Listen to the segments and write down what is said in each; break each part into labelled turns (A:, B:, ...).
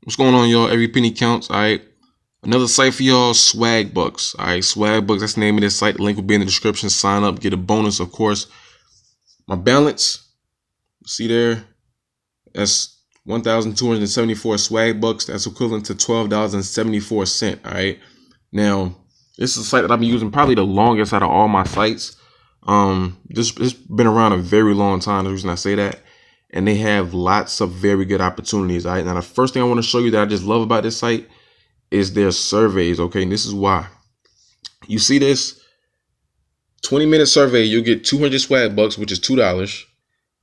A: What's going on, y'all? Every penny counts. All right. Another site for y'all, Swagbucks. All right, Swagbucks. That's the name of this site. The link will be in the description. Sign up, get a bonus, of course. My balance, see there, that's 1,274 Swagbucks. That's equivalent to $12.74. All right. Now, this is a site that I've been using probably the longest out of all my sites. It's been around a very long time. The reason I say that. And they have lots of very good opportunities. All right. Now, the first thing I want to show you that I just love about this site is their surveys. Okay. And this is why. You see this 20-minute survey, you'll get 200 Swagbucks, which is $2,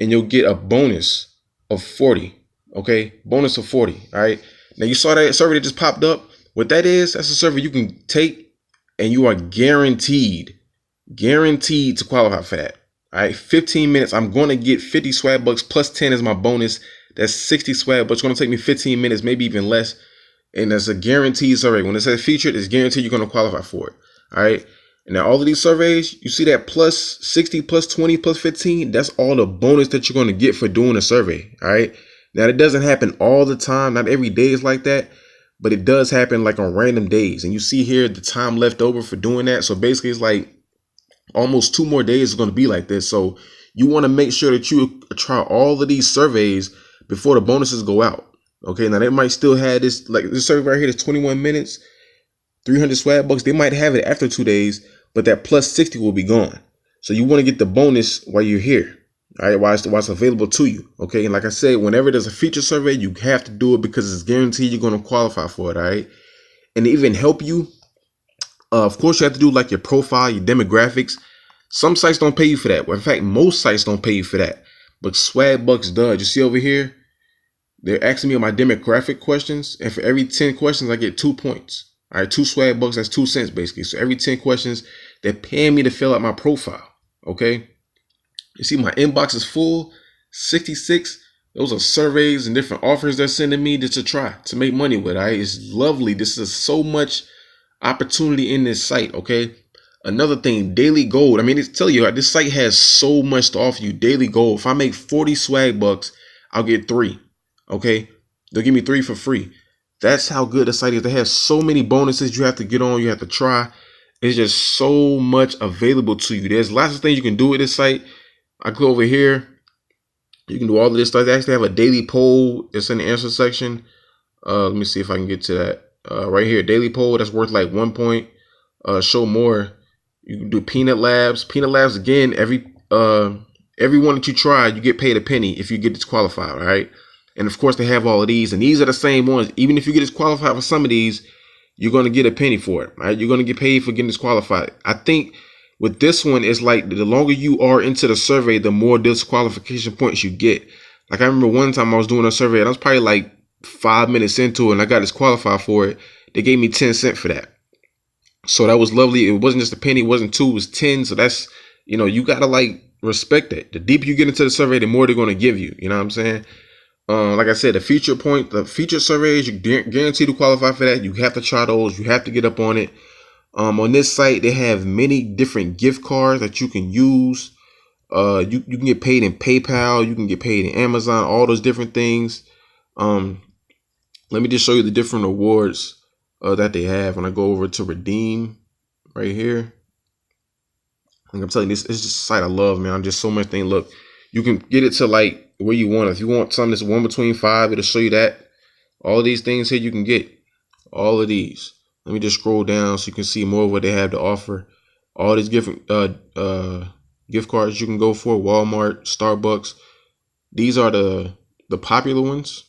A: and you'll get a bonus of 40. Okay. Bonus of 40. All right. Now, you saw that survey that just popped up. What that is, that's a survey you can take and you are guaranteed to qualify for that. All right, 15 minutes. I'm going to get 50 Swagbucks plus 10 as my bonus. That's 60 Swagbucks. It's going to take me 15 minutes, maybe even less. And that's a guaranteed survey. When it says featured, it's guaranteed you're going to qualify for it. All right. And now all of these surveys, you see that plus 60, plus 20, plus 15. That's all the bonus that you're going to get for doing a survey. All right. Now, it doesn't happen all the time. Not every day is like that. But it does happen like on random days. And you see here the time left over for doing that. So basically, it's like almost 2 more days is going to be like this. So you want to make sure that you try all of these surveys before the bonuses go out. Okay, now they might still have this, like this survey right here, that's 21 minutes, 300 Swagbucks. They might have it after 2 days, but that plus 60 will be gone. So you want to get the bonus while you're here. All right, while it's available to you. Okay, and like I said, whenever there's a feature survey, you have to do it because it's guaranteed you're going to qualify for it. All right, and to even help you, of course, you have to do like your profile, your demographics. Some sites don't pay you for that. Well, in fact, most sites don't pay you for that. But Swagbucks does. You see over here, they're asking me my demographic questions. And for every 10 questions, I get 2 points. All right, 2 Swagbucks, that's 2 cents basically. So every 10 questions, they're paying me to fill out my profile. Okay. You see my inbox is full, 66. Those are surveys and different offers they're sending me just to try to make money with. All right, it's lovely. This is so much opportunity in this site. Okay. Another thing, daily gold. I mean, it's tell you, this site has so much to offer you. Daily gold. If I make 40 Swagbucks, I'll get 3. Okay. They'll give me 3 for free. That's how good the site is. They have so many bonuses you have to get on. You have to try. It's just so much available to you. There's lots of things you can do with this site. I go over here. You can do all of this stuff. They actually have a daily poll. It's in the answer section. Let me see if I can get to that. Right here, daily poll. That's worth like 1 point. Show more. You can do Peanut Labs. Peanut Labs, again, every one that you try, you get paid a penny if you get disqualified, all right? And of course, they have all of these, and these are the same ones. Even if you get disqualified for some of these, you're going to get a penny for it, right? You're going to get paid for getting disqualified. I think with this one, it's like the longer you are into the survey, the more disqualification points you get. Like I remember one time I was doing a survey, and I was probably like 5 minutes into it, and I got disqualified for it. They gave me 10 cents for that. So that was lovely. It wasn't just a penny, it wasn't 2, it was 10. So that's, you got to like respect that. The deeper you get into the survey, the more they're going to give you. You know what I'm saying? Like I said, the feature surveys, you're guaranteed to qualify for that. You have to try those. You have to get up on it. On this site, they have many different gift cards that you can use. You can get paid in PayPal. You can get paid in Amazon, all those different things. Let me just show you the different awards that they have. When I go over to redeem right here, like I'm telling you, this is just a site I love, man. I'm just so much thing. Look, you can get it to like where you want. If you want something that's 1 between 5, it'll show you that. All of these things here you can get. All of these. Let me just scroll down so you can see more of what they have to offer. All these different gift cards you can go for. Walmart, Starbucks. These are the popular ones.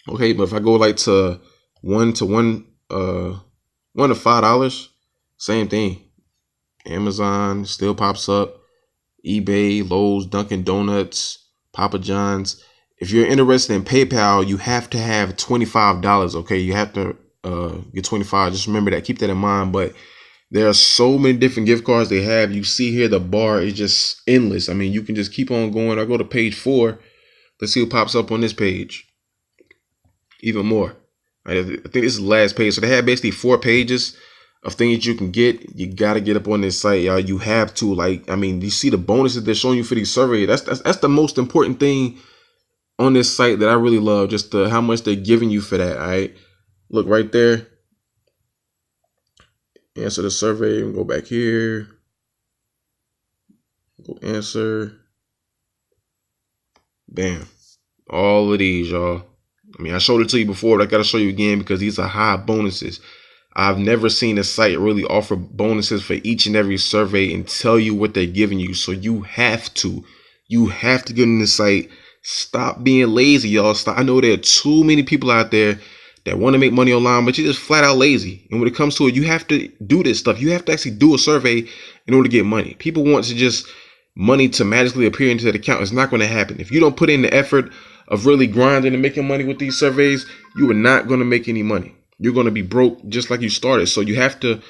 A: Okay, but if I go like to $1 to $5, same thing. Amazon still pops up. eBay, Lowe's, Dunkin' Donuts, Papa John's. If you're interested in PayPal, you have to have $25. Okay, you have to get 25. Just remember that. Keep that in mind. But there are so many different gift cards they have. You see here, the bar is just endless. I mean, you can just keep on going. I go to page 4. Let's see what pops up on this page. Even more. I think this is the last page. So they have basically 4 pages of things you can get. You got to get up on this site, y'all. You have to. Like, I mean, you see the bonuses they're showing you for these surveys. That's the most important thing on this site that I really love, just how much they're giving you for that. All right, look right there. Answer the survey and go back here. Go answer. Bam. All of these, y'all. I mean, I showed it to you before, but I got to show you again because these are high bonuses. I've never seen a site really offer bonuses for each and every survey and tell you what they're giving you. So you have to get in the site. Stop being lazy, y'all. I know there are too many people out there that want to make money online, but you're just flat out lazy. And when it comes to it, you have to do this stuff. You have to actually do a survey in order to get money. People want to just money to magically appear into the account. It's not going to happen. If you don't put in the effort of really grinding and making money with these surveys, you are not going to make any money. You're going to be broke just like you started. So you have to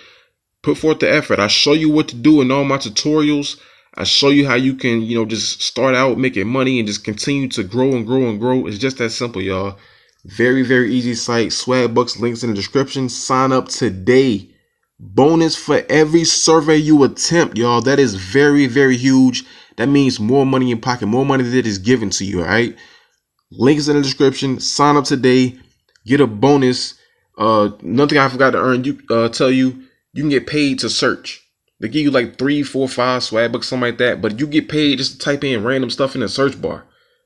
A: put forth the effort. I show you what to do in all my tutorials. I show you how you can, just start out making money and just continue to grow and grow and grow. It's just that simple, y'all. Very, very easy site. Swagbucks, links in the description. Sign up today. Bonus for every survey you attempt, y'all. That is very, very huge. That means more money in pocket, more money that is given to you, all right? Links in the description. Sign up today. Get a bonus. Another thing I forgot to tell you, you can get paid to search. They give you like 3, 4, 5 Swagbucks, something like that. But you get paid just to type in random stuff in the search bar.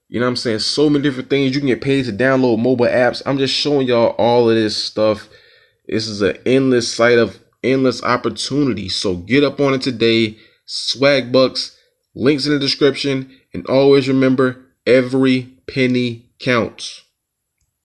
A: You know what I'm saying? So many different things. You can get paid to download mobile apps. I'm just showing y'all all of this stuff. This is an endless site of endless opportunity. So get up on it today. Swagbucks, links in the description. And always remember, every penny counts.